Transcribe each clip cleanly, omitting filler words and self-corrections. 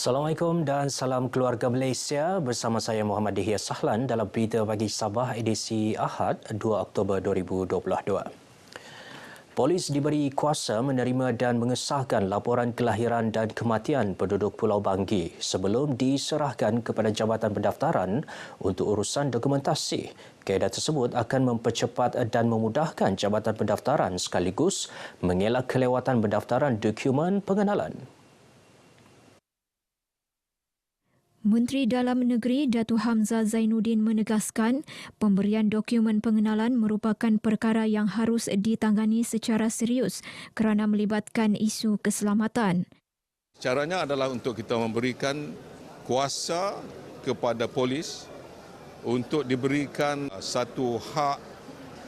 Assalamualaikum dan salam keluarga Malaysia. Bersama saya Muhammad Dihya Sahlan dalam Berita Pagi Sabah edisi Ahad 2 Oktober 2022. Polis diberi kuasa menerima dan mengesahkan laporan kelahiran dan kematian penduduk Pulau Banggi sebelum diserahkan kepada Jabatan Pendaftaran untuk urusan dokumentasi. Kaedah tersebut akan mempercepat dan memudahkan Jabatan Pendaftaran sekaligus mengelak kelewatan pendaftaran dokumen pengenalan. Menteri Dalam Negeri Datuk Hamzah Zainuddin menegaskan pemberian dokumen pengenalan merupakan perkara yang harus ditangani secara serius kerana melibatkan isu keselamatan. Caranya adalah untuk kita memberikan kuasa kepada polis untuk diberikan satu hak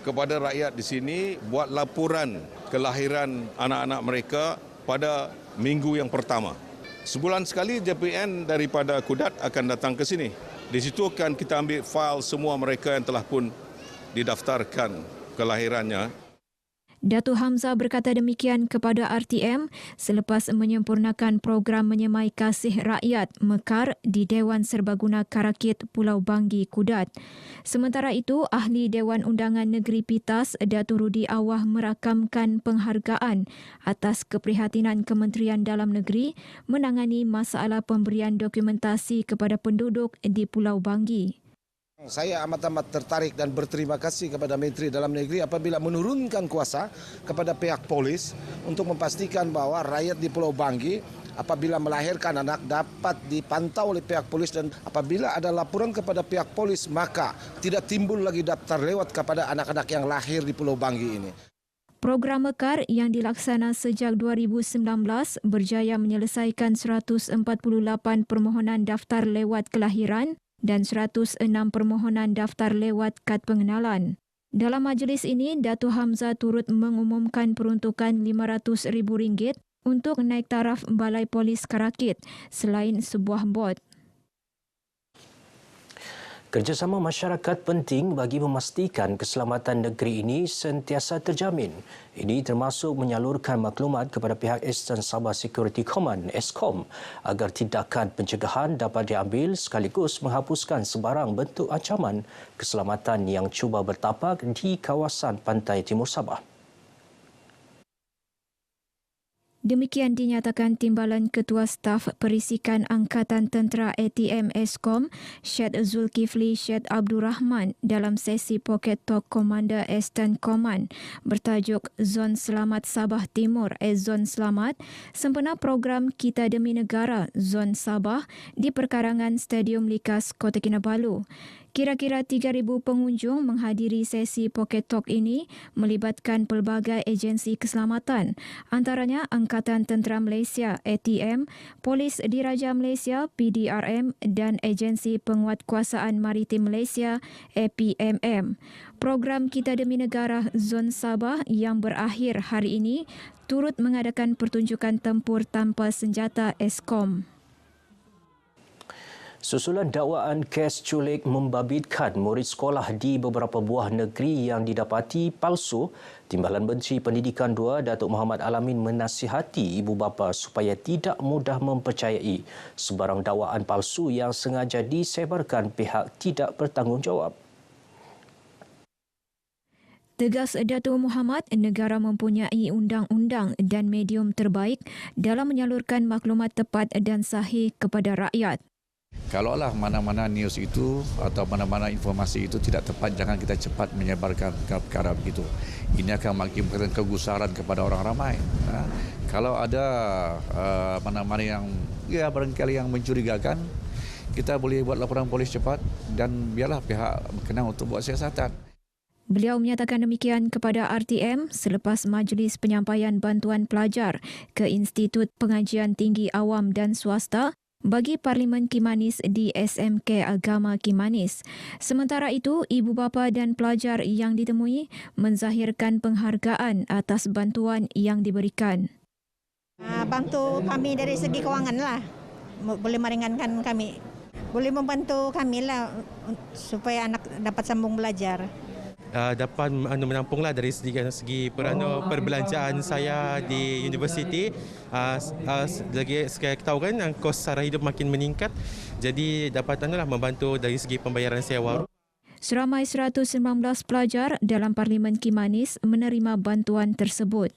kepada rakyat di sini buat laporan kelahiran anak-anak mereka pada minggu yang pertama. Sebulan sekali JPN daripada Kudat akan datang ke sini. Di situ akan kita ambil fail semua mereka yang telah pun didaftarkan kelahirannya. Datuk Hamzah berkata demikian kepada RTM selepas menyempurnakan program menyemai kasih rakyat Mekar di Dewan Serbaguna Karakit Pulau Banggi, Kudat. Sementara itu, Ahli Dewan Undangan Negeri Pitas, Datuk Rudi Awah merakamkan penghargaan atas keprihatinan Kementerian Dalam Negeri menangani masalah pemberian dokumentasi kepada penduduk di Pulau Banggi. Saya amat-amat tertarik dan berterima kasih kepada Menteri Dalam Negeri apabila menurunkan kuasa kepada pihak polis untuk memastikan bahawa rakyat di Pulau Banggi apabila melahirkan anak dapat dipantau oleh pihak polis dan apabila ada laporan kepada pihak polis maka tidak timbul lagi daftar lewat kepada anak-anak yang lahir di Pulau Banggi ini. Program Mekar yang dilaksana sejak 2019 berjaya menyelesaikan 148 permohonan daftar lewat kelahiran dan 106 permohonan daftar lewat kad pengenalan. Dalam majlis ini, Datuk Hamzah turut mengumumkan peruntukan RM500,000 untuk naik taraf Balai Polis Karakit selain sebuah bot. Kerjasama masyarakat penting bagi memastikan keselamatan negeri ini sentiasa terjamin. Ini termasuk menyalurkan maklumat kepada pihak Eastern Sabah Security Command (ESCOM) agar tindakan pencegahan dapat diambil sekaligus menghapuskan sebarang bentuk ancaman keselamatan yang cuba bertapak di kawasan pantai timur Sabah. Demikian dinyatakan Timbalan Ketua Staf Perisikan Angkatan Tentera ATM ESCOM, Syed Zulkifli Syed Abdul Rahman dalam sesi Pocket Talk Komander Eastern Command bertajuk Zon Selamat Sabah Timur Zon Selamat sempena program Kita Demi Negara Zon Sabah di perkarangan Stadium Likas Kota Kinabalu. Kira-kira 3,000 pengunjung menghadiri sesi Pocket Talk ini melibatkan pelbagai agensi keselamatan, antaranya Angkatan Tentera Malaysia ATM, Polis Diraja Malaysia PDRM dan Agensi Penguatkuasaan Maritim Malaysia APMM. Program Kita Demi Negara Zon Sabah yang berakhir hari ini turut mengadakan pertunjukan tempur tanpa senjata ESCOM. Susulan dakwaan kes culik membabitkan murid sekolah di beberapa buah negeri yang didapati palsu, Timbalan Menteri Pendidikan 2 Datuk Muhammad Alamin menasihati ibu bapa supaya tidak mudah mempercayai sebarang dakwaan palsu yang sengaja disebarkan pihak tidak bertanggungjawab. Tegas Datuk Muhammad, negara mempunyai undang-undang dan medium terbaik dalam menyalurkan maklumat tepat dan sahih kepada rakyat. Kalaulah mana-mana news itu atau mana-mana informasi itu tidak tepat, jangan kita cepat menyebarkan perkara begitu. Ini akan mengakibatkan kegusaran kepada orang ramai. Kalau ada mana-mana yang barangkali yang mencurigakan, kita boleh buat laporan polis cepat dan biarlah pihak berkenaan untuk buat siasatan. Beliau menyatakan demikian kepada RTM selepas majlis penyampaian bantuan pelajar ke Institut Pengajian Tinggi Awam dan Swasta bagi Parlimen Kimanis di SMK Agama Kimanis. Sementara itu, ibu bapa dan pelajar yang ditemui menzahirkan penghargaan atas bantuan yang diberikan. Bantu kami dari segi kewangan lah, boleh meringankan kami, boleh membantu kami lah supaya anak dapat sambung belajar. dapat menampunglah dari segi perbelanjaan saya di universiti. Lagi saya tahu kan kos sara hidup makin meningkat, jadi dapat membantu dari segi pembayaran sewa. Seramai 119 pelajar dalam Parlimen Kimanis menerima bantuan tersebut.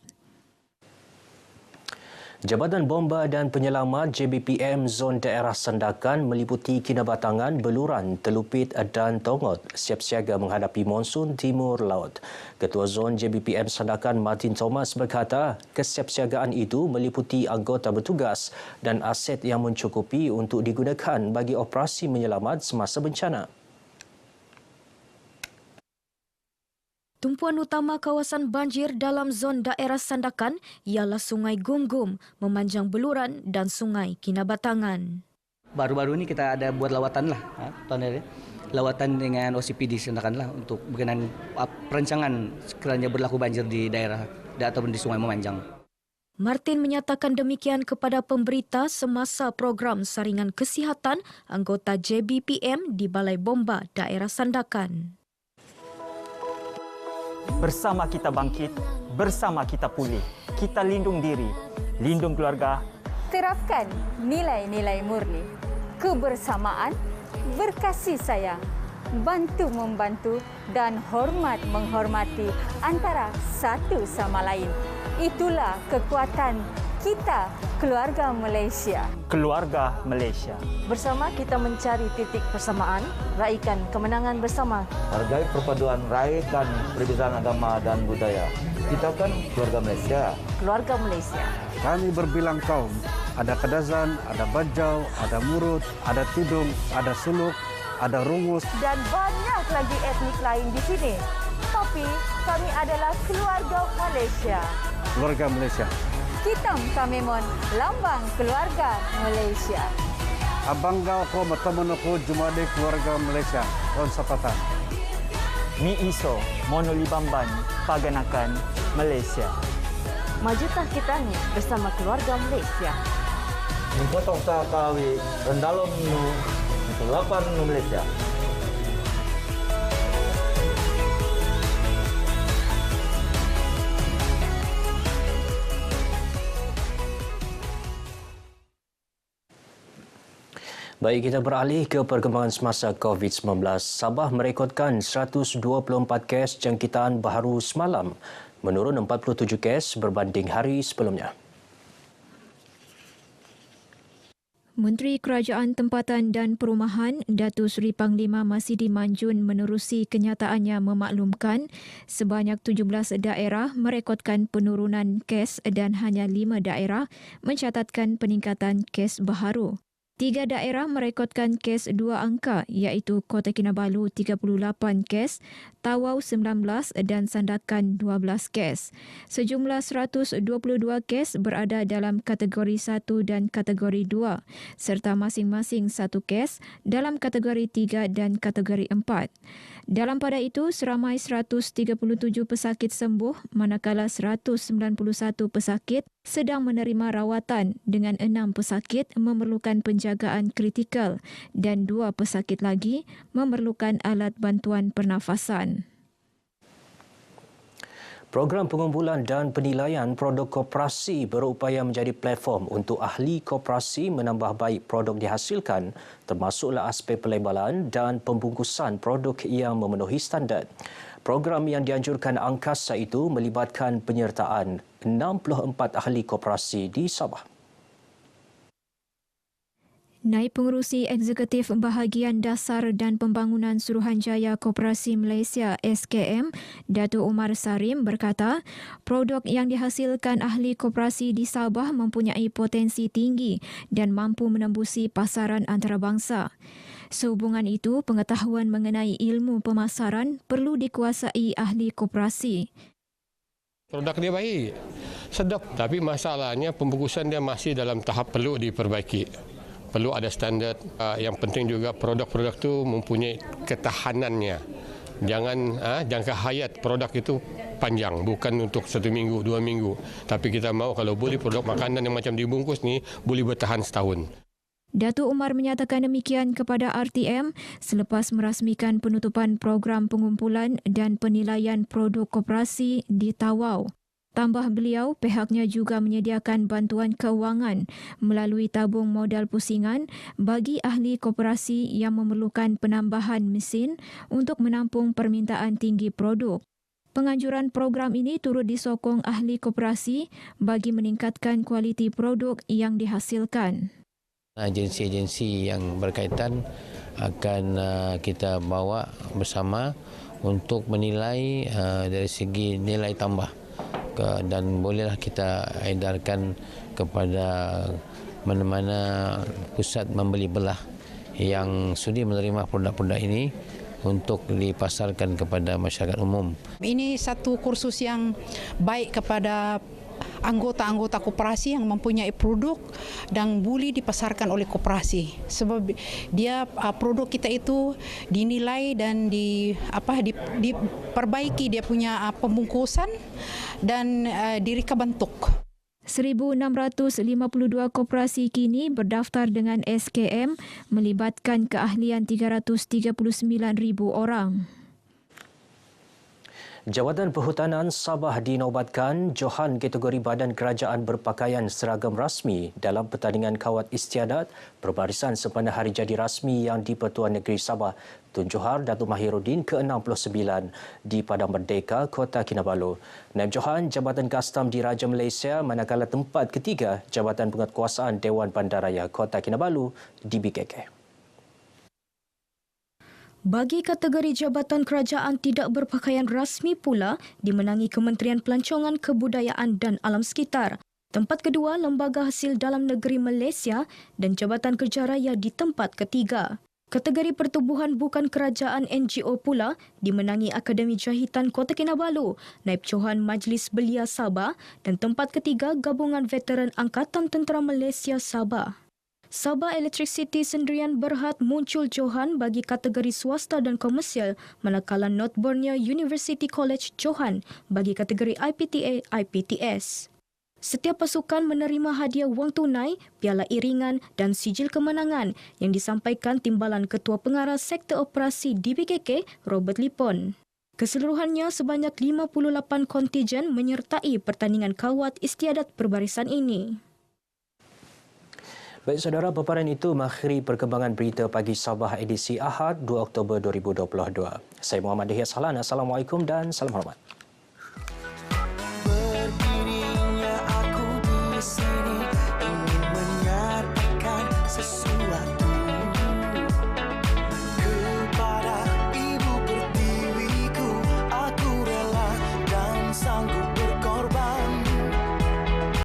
Jabatan Bomba dan Penyelamat JBPM Zon Daerah Sandakan meliputi Kinabatangan, Beluran, Telupit dan Tongot siap siaga menghadapi monsun timur laut. Ketua Zon JBPM Sandakan Martin Thomas berkata, kesiapsiagaan itu meliputi anggota bertugas dan aset yang mencukupi untuk digunakan bagi operasi menyelamat semasa bencana. Tumpuan utama kawasan banjir dalam zon daerah Sandakan ialah Sungai Gumgum, memanjang Beluran dan Sungai Kinabatangan. Baru-baru ini kita ada buat lawatan lah, lawatan dengan OCPD Sandakan lah untuk berkenaan perancangan sekiranya berlaku banjir di daerah ataupun di Sungai Memanjang. Martin menyatakan demikian kepada pemberita semasa program saringan kesihatan anggota JBPM di Balai Bomba daerah Sandakan. Bersama kita bangkit, bersama kita pulih. Kita lindung diri, lindung keluarga. Terapkan nilai-nilai murni. Kebersamaan, berkasih sayang, bantu-membantu dan hormat menghormati antara satu sama lain. Itulah kekuatan kita, keluarga Malaysia. Keluarga Malaysia. Bersama kita mencari titik persamaan, raikan kemenangan bersama. Hargai perpaduan, raikan perbezaan agama dan budaya. Kita kan keluarga Malaysia. Keluarga Malaysia. Kami berbilang kaum. Ada Kadazan, ada Bajau, ada Murut, ada Tidung, ada Suluk, ada Rungus. Dan banyak lagi etnik lain di sini. Tapi kami adalah keluarga Malaysia. Keluarga Malaysia. Hitam Kamemon, lambang keluarga Malaysia. Abangga ko mataman ako jumade keluarga Malaysia. Ron Sapatan. Mi iso monolibamban paganakan Malaysia. Majutah kita ni bersama keluarga Malaysia. Mempotong sa kawi rendalom nu lapan nu Malaysia. Baik, kita beralih ke perkembangan semasa COVID-19. Sabah merekodkan 124 kes jangkitan baharu semalam, menurun 47 kes berbanding hari sebelumnya. Menteri Kerajaan Tempatan dan Perumahan Datuk Seri Panglima Masidi Manjun menerusi kenyataannya memaklumkan sebanyak 17 daerah merekodkan penurunan kes dan hanya 5 daerah mencatatkan peningkatan kes baharu. 3 daerah merekodkan kes 2 angka iaitu Kota Kinabalu 38 kes, Tawau 19 dan Sandakan 12 kes. Sejumlah 122 kes berada dalam kategori 1 dan kategori 2 serta masing-masing 1 kes dalam kategori 3 dan kategori 4. Dalam pada itu, seramai 137 pesakit sembuh manakala 191 pesakit sedang menerima rawatan dengan 6 pesakit memerlukan penjagaan kritikal dan 2 pesakit lagi memerlukan alat bantuan pernafasan. Program pengumpulan dan penilaian produk koperasi berupaya menjadi platform untuk ahli koperasi menambah baik produk dihasilkan, termasuklah aspek pelabelan dan pembungkusan produk yang memenuhi standard. Program yang dianjurkan angkasa itu melibatkan penyertaan 64 ahli koperasi di Sabah. Naib Pengerusi Eksekutif Bahagian Dasar dan Pembangunan Suruhanjaya Koperasi Malaysia SKM, Datuk Umar Sarim berkata, produk yang dihasilkan ahli koperasi di Sabah mempunyai potensi tinggi dan mampu menembusi pasaran antarabangsa. Sehubungan itu, pengetahuan mengenai ilmu pemasaran perlu dikuasai ahli koperasi. Produk dia baik, sedap, tapi masalahnya pembungkusan dia masih dalam tahap perlu diperbaiki. Perlu ada standard. Yang penting juga produk-produk itu mempunyai ketahanannya. Jangan jangka hayat produk itu panjang, bukan untuk 1 minggu, 2 minggu. Tapi kita mahu kalau boleh produk makanan yang macam dibungkus ni boleh bertahan setahun. Datuk Umar menyatakan demikian kepada RTM selepas merasmikan penutupan program pengumpulan dan penilaian produk koperasi di Tawau. Tambah beliau, pihaknya juga menyediakan bantuan keuangan melalui tabung modal pusingan bagi ahli koperasi yang memerlukan penambahan mesin untuk menampung permintaan tinggi produk. Penganjuran program ini turut disokong ahli koperasi bagi meningkatkan kualiti produk yang dihasilkan. Agensi-agensi yang berkaitan akan kita bawa bersama untuk menilai dari segi nilai tambah dan bolehlah kita edarkan kepada mana-mana pusat membeli belah yang sudi menerima produk-produk ini untuk dipasarkan kepada masyarakat umum. Ini satu kursus yang baik kepada anggota-anggota koperasi yang mempunyai produk dan boleh dipasarkan oleh koperasi. Sebab dia produk kita itu dinilai dan diperbaiki dia punya pembungkusan dan direka bentuk. 1,652 koperasi kini berdaftar dengan SKM melibatkan keahlian 339,000 orang. Jabatan Perhutanan Sabah dinobatkan Johan kategori Badan Kerajaan berpakaian seragam rasmi dalam pertandingan kawat istiadat perbarisan sempena Hari Jadi Rasmi yang di-Pertuan Negeri Sabah Tun Johar Datuk Mahiruddin ke-69 di Padang Merdeka, Kota Kinabalu. Naib Johan Jabatan Kastam Diraja Malaysia manakala tempat ketiga Jabatan Penguatkuasaan Dewan Bandaraya Kota Kinabalu di BKK. Bagi kategori Jabatan Kerajaan Tidak Berpakaian Rasmi pula dimenangi Kementerian Pelancongan Kebudayaan dan Alam Sekitar. Tempat kedua Lembaga Hasil Dalam Negeri Malaysia dan Jabatan Kerja Raya di tempat ketiga. Kategori Pertubuhan Bukan Kerajaan NGO pula dimenangi Akademi Jahitan Kota Kinabalu, Naib Johan Majlis Belia Sabah dan tempat ketiga Gabungan Veteran Angkatan Tentera Malaysia Sabah. Sabah Electricity sendirian berhad muncul Johan bagi kategori swasta dan komersial manakala North Borneo University College Johan bagi kategori IPTA/IPTS. Setiap pasukan menerima hadiah wang tunai, piala iringan dan sijil kemenangan yang disampaikan Timbalan Ketua Pengarah Sektor Operasi DBKK Robert Lipon. Keseluruhannya sebanyak 58 kontijen menyertai pertandingan kawat istiadat perbarisan ini. Baik saudara, paparan itu mengakhiri perkembangan berita pagi Sabah edisi Ahad 2 Oktober 2022. Saya Muhammad Dihya Sahlan. Assalamualaikum dan salam hormat.